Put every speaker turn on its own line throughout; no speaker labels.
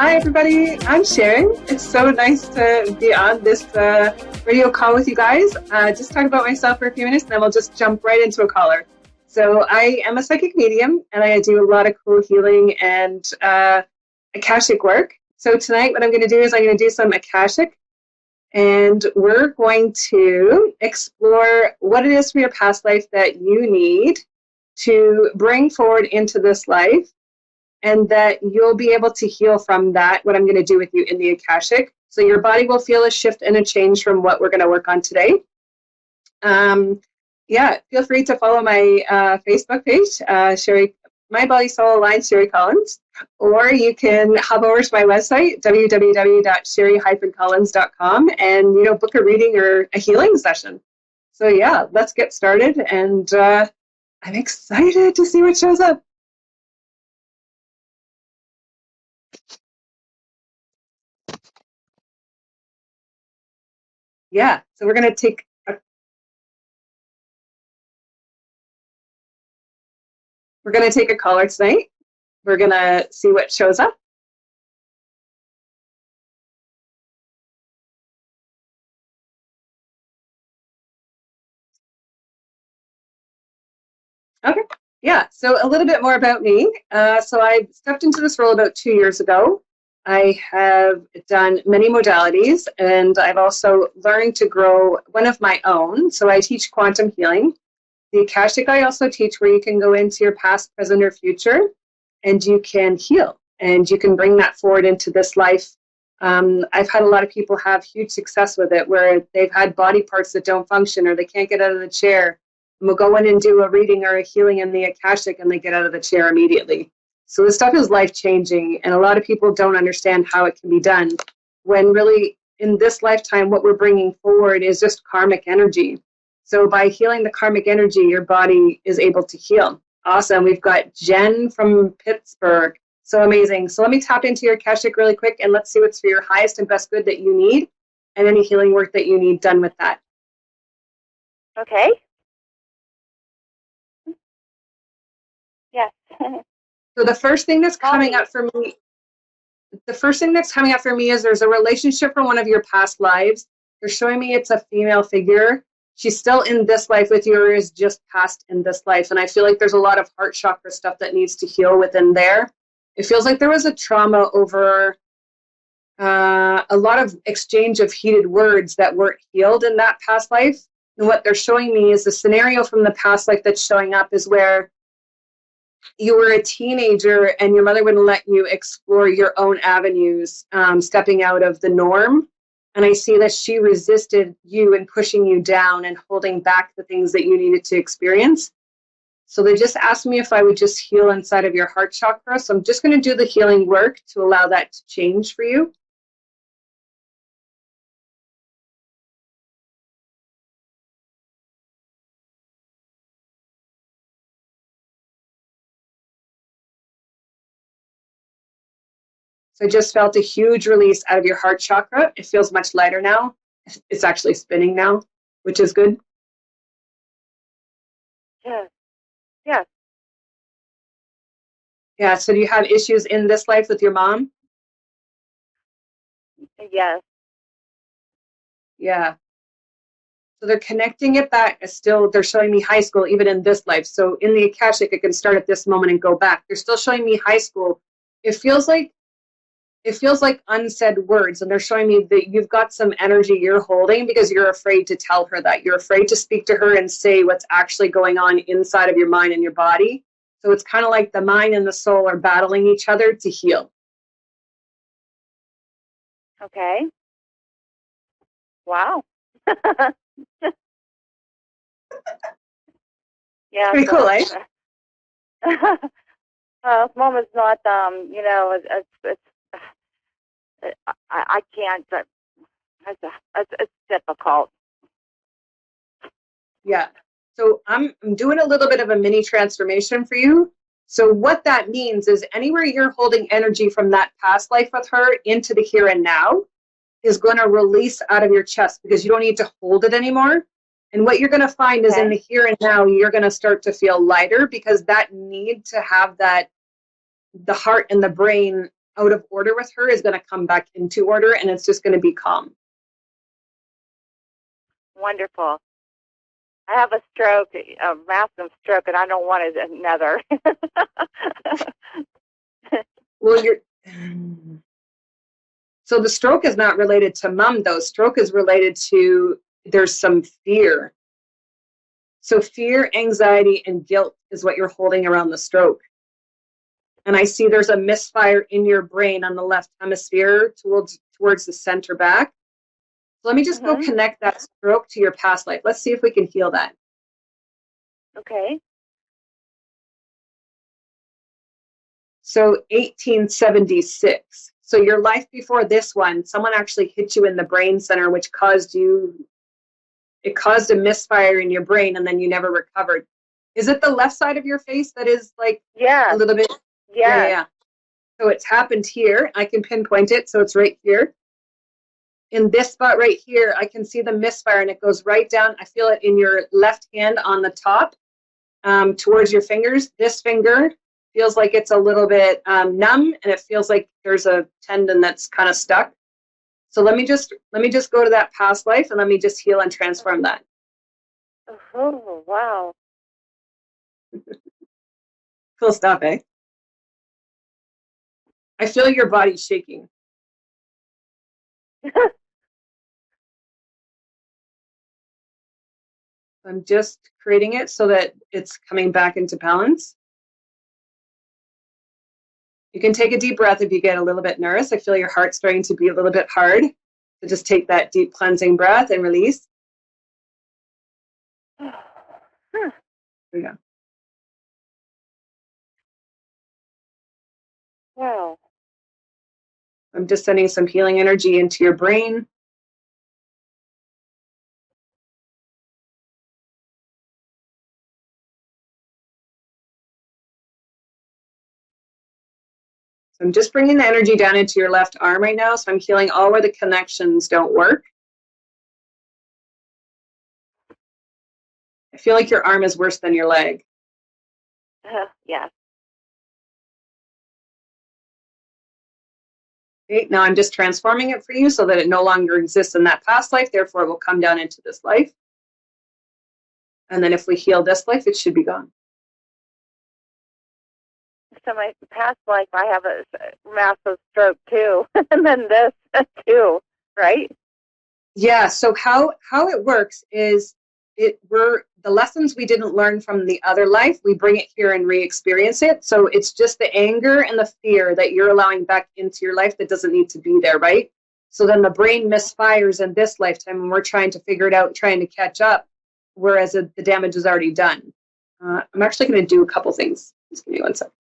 Hi, everybody. I'm Sheri. It's so nice to be on this radio call with you guys. Just talk about myself for a few minutes, and then we'll just jump right into a caller. So I am a psychic medium, and I do a lot of cool healing and Akashic work. So tonight what I'm going to do is I'm going to do some Akashic, and we're going to explore what it is from your past life that you need to bring forward into this life, and that you'll be able to heal from that, what I'm going to do with you in the Akashic. So your body will feel a shift and a change from what we're going to work on today. Feel free to follow my Facebook page, Sheri, My Body Soul Aligned Sheri Collins, or you can hop over to my website, www.sheri-collins.com, and book a reading or a healing session. So yeah, let's get started, and I'm excited to see what shows up. Yeah, so we're going to take a caller tonight. We're going to see what shows up. Okay, yeah, so a little bit more about me. So I stepped into this role about 2 years ago. I have done many modalities, and I've also learned to grow one of my own. So I teach quantum healing. The Akashic I also teach, where you can go into your past, present, or future, and you can heal, and you can bring that forward into this life. I've had a lot of people have huge success with it, where they've had body parts that don't function, or they can't get out of the chair. And we'll go in and do a reading or a healing in the Akashic, and they get out of the chair immediately. So this stuff is life-changing, and a lot of people don't understand how it can be done, when really in this lifetime what we're bringing forward is just karmic energy. So by healing the karmic energy, your body is able to heal. Awesome. We've got Jen from Pittsburgh. So amazing. So let me tap into your Akashic really quick, and let's see what's for your highest and best good that you need, and any healing work that you need done with that.
Okay. Yes.
So the first thing that's coming up for me, is there's a relationship from one of your past lives. They're showing me it's a female figure. She's still in this life with you, or is just past in this life. And I feel like there's a lot of heart chakra stuff that needs to heal within there. It feels like there was a trauma over a lot of exchange of heated words that weren't healed in that past life. And what they're showing me is the scenario from the past life that's showing up is where you were a teenager and your mother wouldn't let you explore your own avenues, stepping out of the norm. And I see that she resisted you and pushing you down and holding back the things that you needed to experience. So they just asked me if I would just heal inside of your heart chakra. So I'm just going to do the healing work to allow that to change for you. So I just felt a huge release out of your heart chakra. It feels much lighter now. It's actually spinning now, which is good.
Yes. Yes.
Yeah, so do you have issues in this life with your mom?
Yes.
Yeah. So they're connecting it back. Still, they're showing me high school, even in this life. So in the Akashic, it can start at this moment and go back. They're still showing me high school. It feels like unsaid words, and they're showing me that you've got some energy you're holding because you're afraid to tell her that. You're afraid to speak to her and say what's actually going on inside of your mind and your body. So it's kind of like the mind and the soul are battling each other to heal.
Okay. Wow. Yeah.
Pretty cool, eh?
Mom is not, I can't, it's difficult.
Yeah. So I'm doing a little bit of a mini transformation for you. So what that means is anywhere you're holding energy from that past life with her into the here and now is going to release out of your chest, because you don't need to hold it anymore. And what you're going to find is in the here and now, you're going to start to feel lighter, because that need to have that, the heart and the brain out of order with her is going to come back into order, and it's just going to be calm.
Wonderful. I have a stroke, a massive stroke, and I don't want another.
Well, so the stroke is not related to mom, though. Stroke is related to, there's some fear. So fear, anxiety, and guilt is what you're holding around the stroke. And I see there's a misfire in your brain on the left hemisphere towards the center back. So let me just go connect that stroke to your past life. Let's see if we can heal that.
Okay.
So 1876. So your life before this one, someone actually hit you in the brain center, which caused a misfire in your brain, and then you never recovered. Is it the left side of your face that is like a little bit? Yeah. So it's happened here. I can pinpoint it. So it's right here. In this spot right here, I can see the misfire, and it goes right down. I feel it in your left hand on the top towards your fingers. This finger feels like it's a little bit numb, and it feels like there's a tendon that's kind of stuck. So let me just go to that past life, and let me just heal and transform that.
Oh, wow.
Cool stuff, eh? I feel your body shaking. I'm just creating it so that it's coming back into balance. You can take a deep breath if you get a little bit nervous. I feel your heart starting to beat a little bit hard. So just take that deep cleansing breath and release. There we go.
Wow.
I'm just sending some healing energy into your brain. So I'm just bringing the energy down into your left arm right now. So I'm healing all where the connections don't work. I feel like your arm is worse than your leg.
Yes.
Okay, now I'm just transforming it for you so that it no longer exists in that past life. Therefore, it will come down into this life. And then if we heal this life, it should be gone.
So my past life, I have a massive stroke too, and then this too, right?
Yeah. So how it works is the lessons we didn't learn from the other life, we bring it here and re-experience it. So it's just the anger and the fear that you're allowing back into your life that doesn't need to be there, right? So then the brain misfires in this lifetime, and we're trying to figure it out, trying to catch up, whereas the damage is already done. I'm actually going to do a couple things. Just give me one second.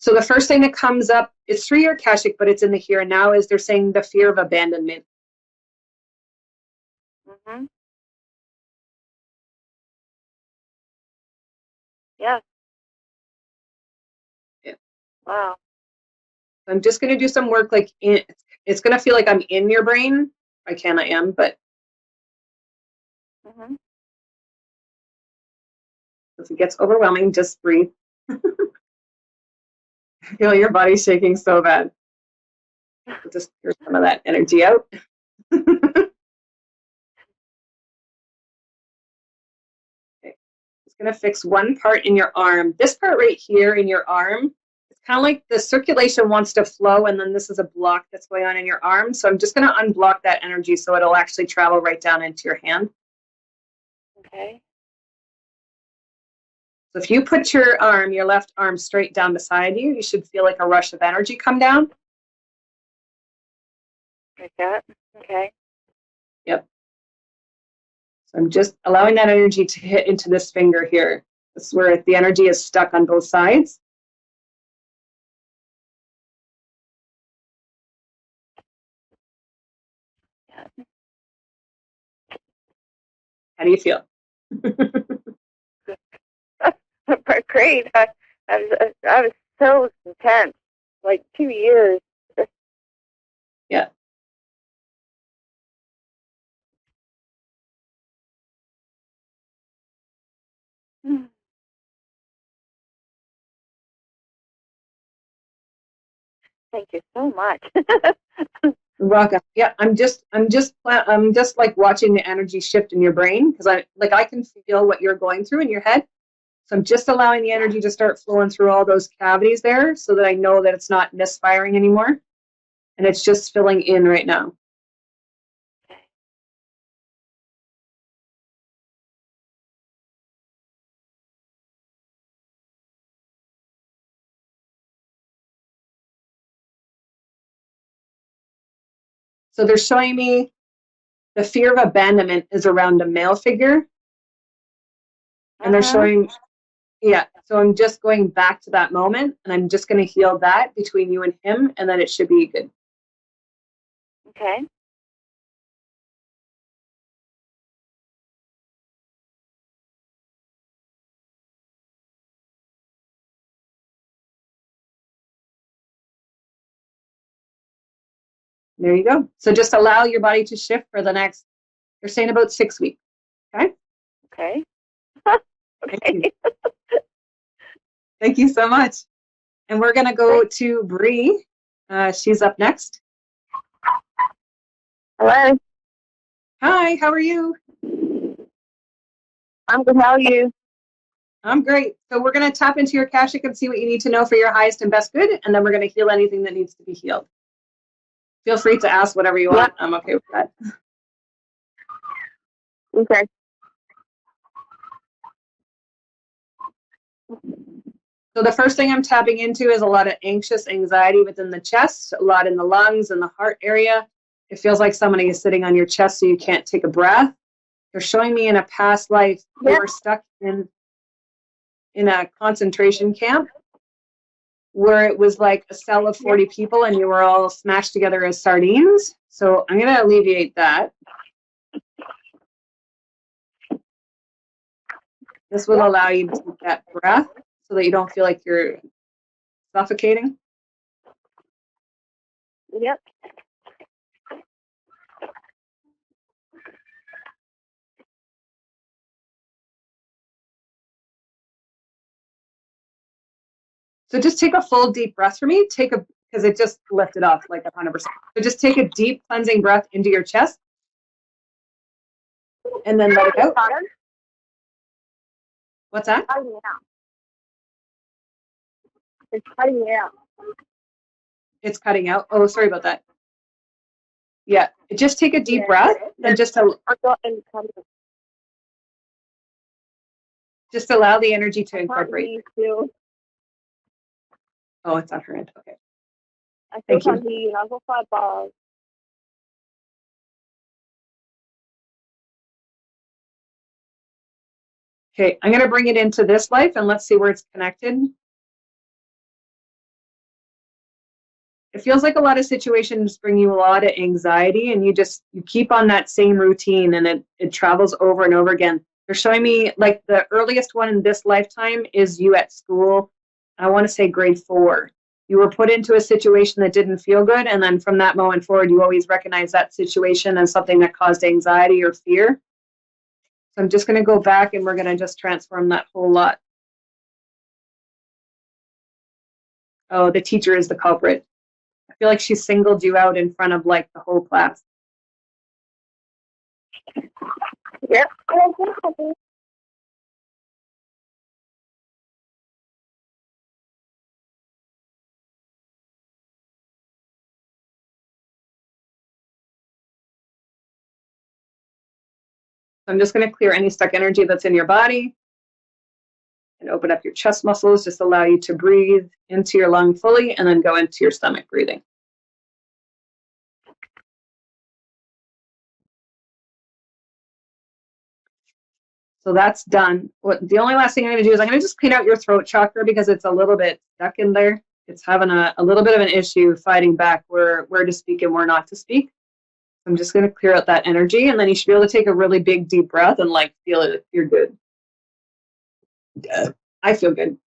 So the first thing that comes up, it's through your Akashic, but it's in the here and now, is they're saying the fear of abandonment.
Mm-hmm. Yes.
Yeah.
Wow.
I'm just going to do some work, like it's going to feel like I'm in your brain. I am, but if it gets overwhelming, just breathe. I feel your body shaking so bad. Just clear some of that energy out. Okay. Just going to fix one part in your arm. This part right here in your arm, it's kind of like the circulation wants to flow, and then this is a block that's going on in your arm. So I'm just going to unblock that energy so it'll actually travel right down into your hand.
Okay.
So if you put your left arm straight down beside you, you should feel like a rush of energy come down.
Like that? Okay.
Yep. So I'm just allowing that energy to hit into this finger here. This is where the energy is stuck on both sides.
Yeah.
How do you feel?
Great. I was so intense, like 2 years. Thank you so much.
Welcome. Yeah, I'm just like watching the energy shift in your brain because I can feel what you're going through in your head. So I'm just allowing the energy to start flowing through all those cavities there so that I know that it's not misfiring anymore. And it's just filling in right now. So they're showing me the fear of abandonment is around a male figure. And they're showing, yeah. So I'm just going back to that moment and I'm just going to heal that between you and him. And then it should be good.
Okay.
There you go. So just allow your body to shift for the next, they're saying about 6 weeks. Okay.
Okay.
Thank you. Thank you so much. And we're going to go to Bree. She's up next.
Hello.
Hi, how are you?
I'm good. How are you?
I'm great. So we're going to tap into your Akashic and see what you need to know for your highest and best good. And then we're going to heal anything that needs to be healed. Feel free to ask whatever you want. I'm okay with that.
Okay.
So the first thing I'm tapping into is a lot of anxious anxiety within the chest, a lot in the lungs and the heart area. It feels like somebody is sitting on your chest so you can't take a breath. They're showing me in a past life you were stuck in a concentration camp where it was like a cell of 40 people and you were all smashed together as sardines. So I'm going to alleviate that. This will allow you to take that breath so that you don't feel like you're suffocating.
Yep.
So just take a full deep breath for me. Because it just lifted off like 100%. So just take a deep cleansing breath into your chest and then let it out. What's that?
It's cutting out.
It's cutting out. Oh, sorry about that. Yeah, just take a deep breath and just allow the energy to incorporate. Oh, it's on her end. Okay. Thank you. Okay, I'm going to bring it into this life and let's see where it's connected. It feels like a lot of situations bring you a lot of anxiety and you keep on that same routine and it travels over and over again. They're showing me like the earliest one in this lifetime is you at school. I want to say grade 4. You were put into a situation that didn't feel good. And then from that moment forward, you always recognize that situation as something that caused anxiety or fear. So I'm just going to go back and we're going to just transform that whole lot. Oh, the teacher is the culprit. I feel like she singled you out in front of like the whole class.
Yep.
So I'm just going to clear any stuck energy that's in your body and open up your chest muscles. Just allow you to breathe into your lung fully and then go into your stomach breathing. So that's done. The only last thing I'm going to do is I'm going to just clean out your throat chakra because it's a little bit stuck in there. It's having a little bit of an issue fighting back where to speak and where not to speak. I'm just going to clear out that energy and then you should be able to take a really big deep breath and like feel it if you're good. I feel good.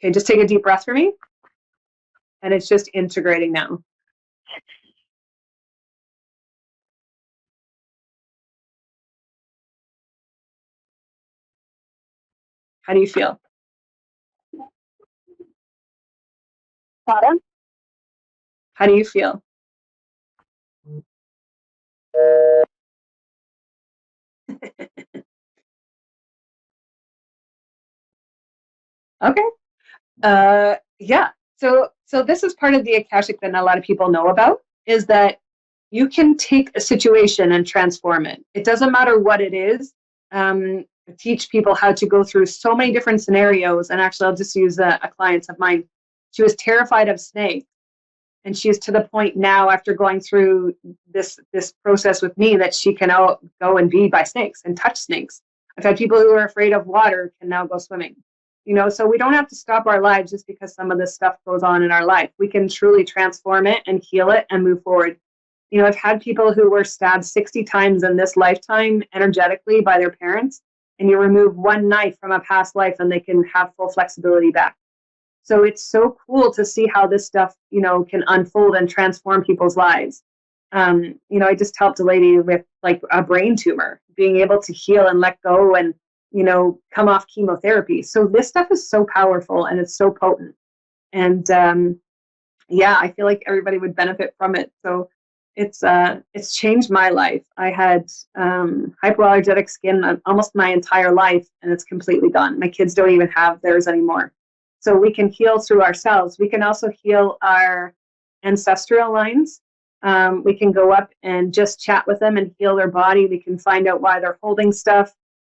Okay, just take a deep breath for me. And it's just integrating now. How do you feel?
Pardon?
How do you feel? Okay. Yeah. So this is part of the Akashic that not a lot of people know about, is that you can take a situation and transform it. It doesn't matter what it is. Teach people how to go through so many different scenarios. And actually, I'll just use a client of mine. She was terrified of snakes, and she's to the point now, after going through this process with me, that she can go and be by snakes and touch snakes. I've had people who are afraid of water can now go swimming. So we don't have to stop our lives just because some of this stuff goes on in our life. We can truly transform it and heal it and move forward. I've had people who were stabbed 60 times in this lifetime energetically by their parents, and you remove one knife from a past life and they can have full flexibility back. So it's so cool to see how this stuff, can unfold and transform people's lives. I just helped a lady with like a brain tumor, being able to heal and let go and, come off chemotherapy. So this stuff is so powerful and it's so potent. And I feel like everybody would benefit from it. So it's changed my life. I had hypoallergenic skin almost my entire life, and it's completely gone. My kids don't even have theirs anymore. So we can heal through ourselves. We can also heal our ancestral lines. We can go up and just chat with them and heal their body. We can find out why they're holding stuff.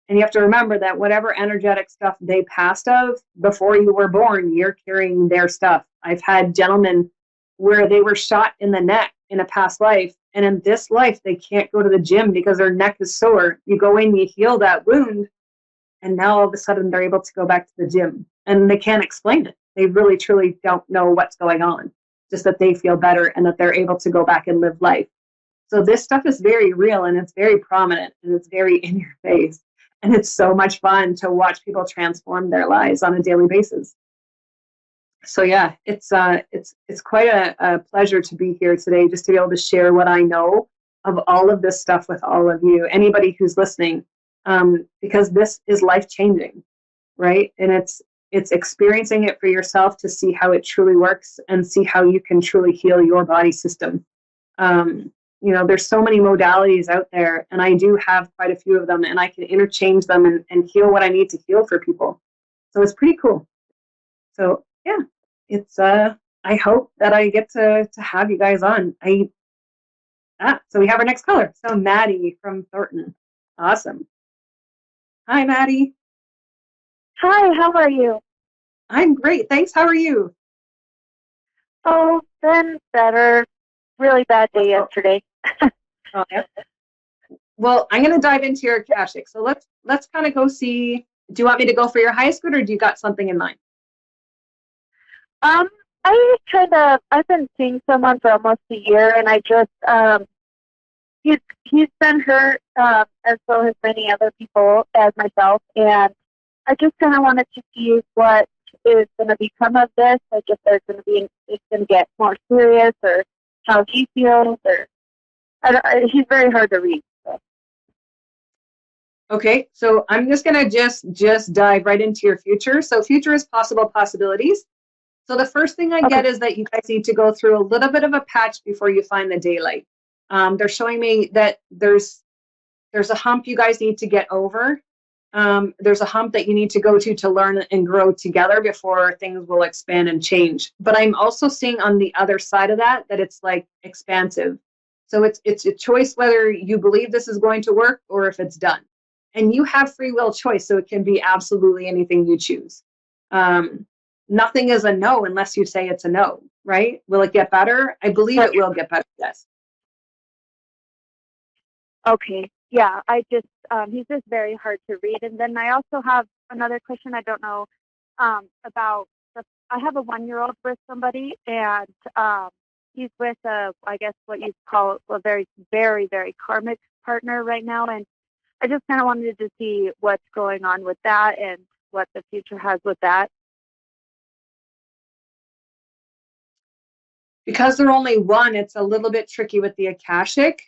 And you have to remember that whatever energetic stuff they passed of before you were born, you're carrying their stuff. I've had gentlemen where they were shot in the neck in a past life, and in this life, they can't go to the gym because their neck is sore. You go in, you heal that wound, and now all of a sudden they're able to go back to the gym. And they can't explain it. They really, truly don't know what's going on, just that they feel better and that they're able to go back and live life. So this stuff is very real, and it's very prominent, and it's very in your face. And it's so much fun to watch people transform their lives on a daily basis. So yeah, it's quite a pleasure to be here today, just to be able to share what I know of all of this stuff with all of you, anybody who's listening, because this is life-changing, right? And it's experiencing it for yourself to see how it truly works and see how you can truly heal your body system. There's so many modalities out there, and I do have quite a few of them, and I can interchange them and heal what I need to heal for people. So it's pretty cool. So yeah, it's I hope that I get to have you guys on. So we have our next caller. So Maddie from Thornton. Awesome. Hi, Maddie.
Hi, how are you?
I'm great. Thanks. How are you?
Oh, been better. Really bad day yesterday.
Oh, yeah. Well, I'm going to dive into your Akashic. So let's kind of go see. Do you want me to go for your highest good, or do you got something in mind?
I've been seeing someone for almost a year, and I just he's been hurt, as so has many other people as myself, and I just kind of wanted to see what is going to become of this. Like if there's going to be, it's going to get more serious, or how he feels, or he's very hard to read. So.
Okay, so I'm just going to just dive right into your future. So future is possible possibilities. So the first thing I get is that you guys need to go through a little bit of a patch before you find the daylight. They're showing me that there's a hump you guys need to get over. There's a hump that you need to go to learn and grow together before things will expand and change. But I'm also seeing on the other side of that it's like expansive. So it's a choice whether you believe this is going to work or if it's done. And you have free will choice, so it can be absolutely anything you choose. Nothing is a no unless you say it's a no, right? Will it get better? I believe it will get better, yes.
Okay. Yeah, he's just very hard to read. And then I also have another question. I don't know about I have a 1-year-old with somebody, and he's with I guess what you call a very, very, very karmic partner right now. And I just kind of wanted to see what's going on with that and what the future has with that.
Because they're only one, it's a little bit tricky with the Akashic.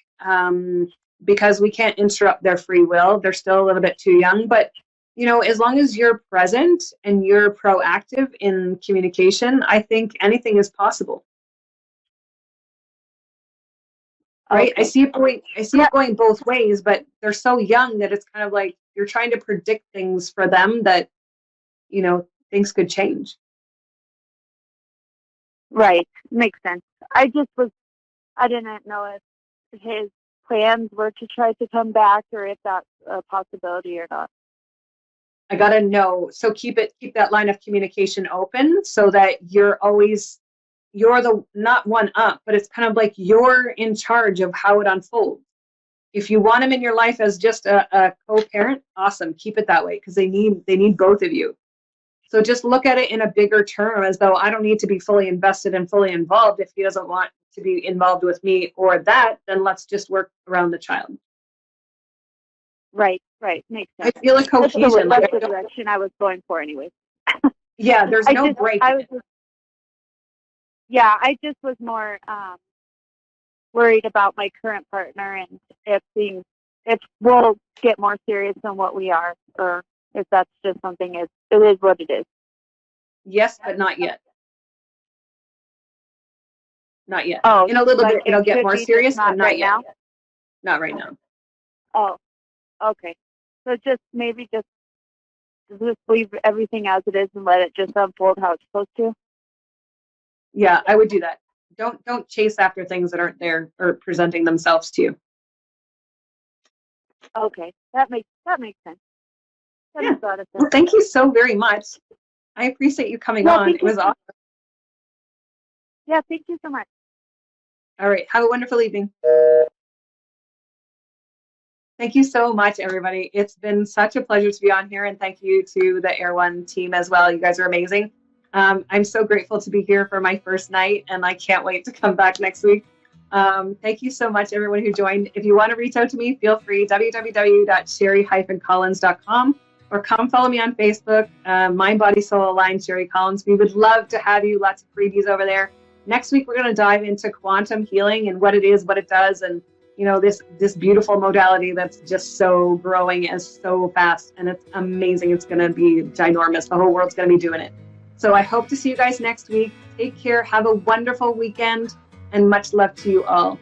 Because we can't interrupt their free will. They're still a little bit too young, but as long as you're present and you're proactive in communication, I think anything is possible. Right?
Okay.
I see it going both ways, but they're so young that it's kind of like you're trying to predict things for them that, things could change.
Right. Makes sense. I didn't know if his plans were to try to come back or if that's a possibility or not.
I gotta know. So keep that line of communication open so that you're the not one up, but it's kind of like you're in charge of how it unfolds. If you want him in your life as just a co-parent, awesome. Keep it that way because they need both of you. So just look at it in a bigger term as though I don't need to be fully invested and fully involved. If he doesn't want to be involved with me or that, then let's just work around the child.
Right. Makes sense.
I feel a cohesion.
That's the direction I was going for anyway.
Yeah, there's no break.
I just was more worried about my current partner and if we'll get more serious than what we are, or if that's just something it is what it is.
Yes, but not yet. Not yet.
Oh,
in a little bit, it'll get more serious, but not
right
yet.
now.
Not right now.
Oh, okay. So just leave everything as it is and let it just unfold how it's supposed to.
Yeah, I would do that. Don't chase after things that aren't there or presenting themselves to you.
Okay, that makes sense. That makes a lot of sense.
Well, thank you so very much. I appreciate you coming on. It was awesome.
Yeah, thank you so much.
All right, have a wonderful evening. Thank you so much, everybody. It's been such a pleasure to be on here, and thank you to the Air One team as well. You guys are amazing. I'm so grateful to be here for my first night, and I can't wait to come back next week. Thank you so much, everyone who joined. If you want to reach out to me, feel free, www.sheri-collins.com, or come follow me on Facebook, Mind, Body, Soul Aligned, Sheri Collins. We would love to have you. Lots of freebies over there. Next week, we're going to dive into quantum healing and what it is, what it does, and this beautiful modality that's just so growing and so fast, and it's amazing. It's going to be ginormous. The whole world's going to be doing it. So I hope to see you guys next week. Take care. Have a wonderful weekend, and much love to you all.